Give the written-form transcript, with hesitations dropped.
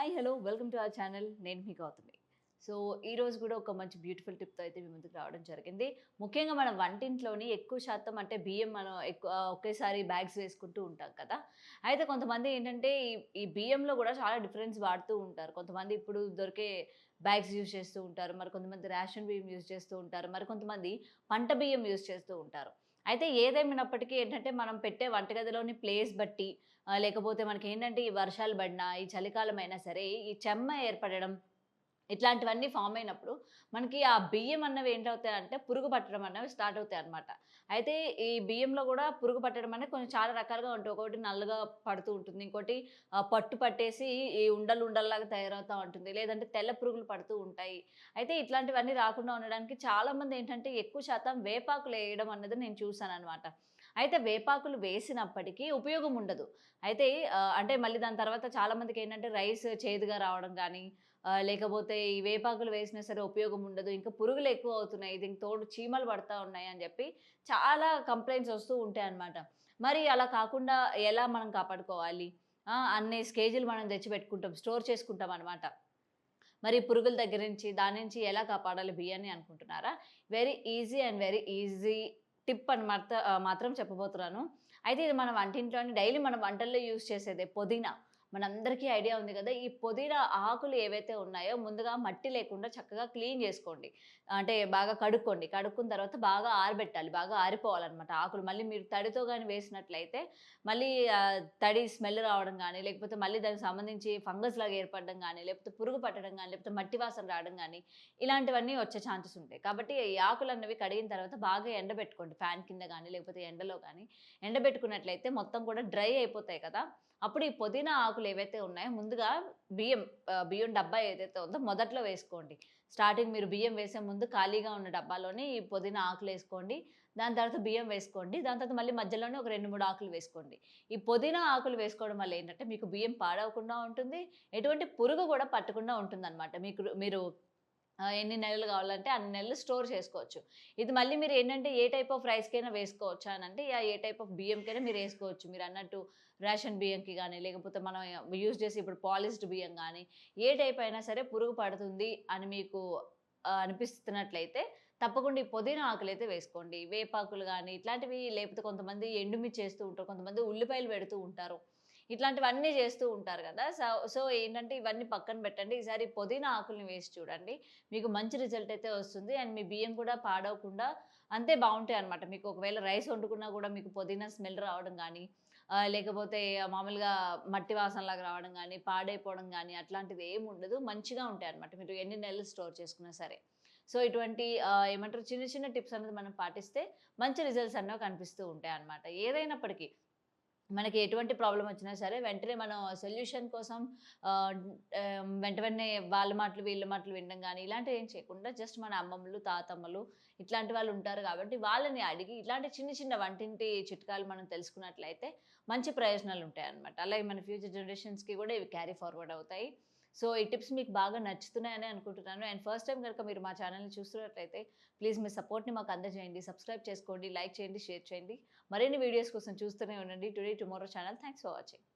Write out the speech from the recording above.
Hi hello welcome to our channel. నేను మీ Gautami. So ఈరోజు కూడా ఒక మంచి బ్యూటిఫుల్ టిప్తో అయితే మీ ముందుకు రావడం జరిగింది. ముఖ్యంగా మన వంటింట్లోని ఎక్కువ శాతం అంటే బియ్యం మనం ఎక్కువ ఒకేసారి బ్యాగ్స్ వేసుకుంటూ ఉంటాం కదా. అయితే కొంతమంది ఏంటంటే ఈ బియ్యంలో కూడా చాలా డిఫరెన్స్ వాడుతూ ఉంటారు. కొంతమంది ఇప్పుడు దొరికే బ్యాగ్స్ యూజ్ చేస్తూ ఉంటారు. మరి కొంతమంది రేషన్ బియ్యం యూజ్ చేస్తూ ఉంటారు. మరి కొంతమంది పంట బియ్యం యూజ్ చేస్తూ ఉంటారు. అయితే ఏదేమైనప్పటికీ ఏంటంటే మనం పెట్టే వంటగదిలోని ప్లేస్ బట్టి లేకపోతే మనకేంటంటే ఈ వర్షాలు పడినా, ఈ చలికాలం అయినా సరే, ఈ చెమ్మ ఏర్పడడం ఇట్లాంటివన్నీ ఫార్మ్ అయినప్పుడు మనకి ఆ బియ్యం అన్నవి ఏంటవుతాయంటే పురుగు పట్టడం అనేవి స్టార్ట్ అవుతాయన్నమాట. అయితే ఈ బియ్యంలో గూడా పురుగు పట్టడం అనేది కొంచెం చాలా రకాలుగా ఉంటాయి. ఒకటి నల్లగా పడుతూ ఉంటుంది. ఇంకోటి పట్టు పట్టేసి ఈ ఉండలు ఉండల్లాగా తయారవుతా ఉంటుంది. లేదంటే తెల్ల పురుగులు పడుతూ ఉంటాయి. అయితే ఇట్లాంటివన్నీ రాకుండా ఉండడానికి చాలామంది ఏంటంటే ఎక్కువ శాతం వేపాకులేయడం అన్నది నేను చూసాననమాట. అయితే వేపాకులు వేసినప్పటికీ ఉపయోగం ఉండదు. అయితే అంటే మళ్ళీ దాని తర్వాత చాలామందికేంటంటే రైస్ చేదుగా రావడం గానీ, లేకపోతే ఈ వేపాకులు వేసినా సరే ఉపయోగం ఉండదు. ఇంకా పురుగులు ఎక్కువ అవుతున్నాయి. దీనికి తోడు చీమలు పడతా ఉన్నాయి అని జెప్పి చాలా కంప్లెయింట్స్ వస్తూ ఉంటాయన్నమాట. మరి అలా కాకుండా ఎలా మనం కాపాడుకోవాలి? అన్ని కేజీలు మనం తెచ్చిపెట్టుకుంటాం. స్టోర్ చేసుకుంటామనమాట. మరి పురుగుల దగ్గర నుంచి, దాని నుంచి ఎలా కాపాడాలి బియ్యాన్ని అనుకుంటున్నారా? Very easy and very easy tip అని మాత్రం చెప్పబోతున్నాను. అయితే ఇది మన వంటింట్లోని డైలీ మనం వంటల్లో యూజ్ చేసేదే పుదీనా. మనందరికీ ఐడియా ఉంది గదా! ఈ పుదీనా ఆకులు ఏవైతే ఉన్నాయో ముందుగా మట్టి లేకుండా చక్కగా క్లీన్ జేసుకోండి. అంటే బాగా కడుక్కోండి. కడుక్కున్న తర్వాత బాగా ఆరబెట్టాలి. బాగా ఆరిపోవాలనమాట ఆకులు. మళ్ళీ మీరు తడితో గాని వేసినట్లయితే మళ్ళీ తడి స్మెల్ రావడం గానీ, లేకపోతే మళ్ళీ దానికి సంబంధించి ఫంగస్ లాగా ఏర్పడడం గానీ, లేకపోతే పురుగు పట్టడం గానీ, లేకపోతే మట్టి వాసన రావడం గానీ, ఇలాంటివన్నీ వచ్చే ఛాన్సెస్ ఉంటాయి. కాబట్టి ఈ ఆకులన్నవి కడిగిన తర్వాత బాగా ఎండబెట్టుకోండి. ఫ్యాన్ కింద గానీ, లేకపోతే ఎండలో గానీ ఎండబెట్టుకున్నట్లయితే మొత్తం కూడా డ్రై అయిపోతాయి కదా! అప్పుడు ఈ పుదీనా ఆకులు ఏవైతే ఉన్నాయో ముందుగా బియ్యం డబ్బా ఏదైతే ఉందో మొదట్లో వేసుకోండి. స్టార్టింగ్ మీరు బియ్యం వేసే ముందు ఖాళీగా ఉన్న డబ్బాలోని ఈ పుదీనా ఆకులేసుకోండి. దాని తర్వాత బియ్యం వేసుకోండి. దాని తర్వాత మళ్ళీ మధ్యలోనే ఒక 2, 3 ఆకులు వేసుకోండి. ఈ పుదీనా ఆకులు వేసుకోవడం వల్ల ఏంటంటే మీకు బియ్యం పాడవకుండా ఉంటుంది. ఎటువంటి పురుగు కూడా పట్టకుండా ఉంటుందన్నమాట. మీరు ఎన్ని నెలలు కావాలంటే అన్ని నెలలు స్టోర్ చేసుకోవచ్చు. ఇది మళ్ళీ మీరేంటంటే ఏ టైప్ ఆఫ్ రైస్‌కైనా వేసుకోవచ్చా అనంటే ఏ టైప్ ఆఫ్ బియ్యంకైనా మీరేసుకోవచ్చు. మీరన్నట్టు రేషన్ బియ్యంకి గానీ, లేకపోతే మనం యూజ్ చేసే ఇప్పుడు పాలిష్డ్ బియ్యం గానీ, ఏ టైప్ అయినా సరే పురుగు పడుతుంది అని మీకు అనిపిస్తున్నట్లయితే తప్పకుండా ఈ పుదీనా ఆకులైతే వేసుకోండి. వేపాకులు గానీ, ఇట్లాంటివి లేకపోతే కొంతమంది ఎండుమిర్చి ఏస్తూ ఉంటారు. కొంతమంది ఉల్లిపాయలు పెడుతూ ఉంటారు. ఇట్లాంటివన్నీ చేస్తూ ఉంటారు గదా! సో ఏంటంటే ఇవన్నీ పక్కన పెట్టండి. ఈసారి పుదీనా ఆకుల్ని వేసి చూడండి. మీకు మంచి రిజల్ట్ అయితే వస్తుంది. అండ్ మీ బియ్యం కూడా పాడవకుండా అంతే బావుంటాయన్నమాట. మీకు ఒకవేళ రైస్ వండుకున్నా గూడా మీకు పుదీనా స్మెల్ రావడం గానీ, లేకపోతే మామూలుగా మట్టి వాసనలాగా రావడం గానీ, పాడైపోవడం గానీ అట్లాంటిది ఏముండదు. మంచిగా ఉంటాయన్నమాట. మీరు ఎన్ని నెలలు స్టోర్ చేసుకున్నా సరే. సో ఇటువంటి ఏమంటారు చిన్న చిన్న టిప్స్ అనేది మనం పాటిస్తే మంచి రిజల్ట్స్ అనేవి కనిపిస్తూ ఉంటాయన్నమాట. ఏదైనప్పటికీ మనకి ఎటువంటి ప్రాబ్లమ్ వచ్చినా సరే వెంటనే మనం సొల్యూషన్ కోసం ఆహ్, వెంట వెంటనే వాళ్ళ మాటలు, వీళ్ళ మాటలు వినడం గానీ, ఇలాంటివి ఏం చేయకుండా జస్ట్ మన అమ్మమ్మలు, తాతమ్మలు ఇట్లాంటి వాళ్ళు ఉంటారు కాబట్టి వాళ్ళని అడిగి ఇట్లాంటి చిన్న చిన్న వంటింటి చిట్కాలు మనం తెలుసుకున్నట్లయితే మంచి ప్రయోజనాలు ఉంటాయన్నమాట. అలాగే మన ఫ్యూచర్ జనరేషన్స్‌కి కూడా ఇవి క్యారీ ఫార్వర్డ్ అవుతాయి. సో, ఈ టిప్స్ మీకు బాగా నచ్చుతున్నాయని అనుకుంటున్నాను. అండ్ ఫస్ట్ టైమ్ గనుక మీరు మా ఛానెల్‌ని చూస్తున్నట్లయితే ప్లీజ్ మీ సపోర్ట్‌ని మాకు అందజేయండి. సబ్స్క్రైబ్ చేసుకోండి, లైక్ చేయండి, షేర్ చేయండి. మరిన్ని వీడియోస్ కోసం చూస్తూనే ఉండండి today tomorrow channel. Thanks for watching.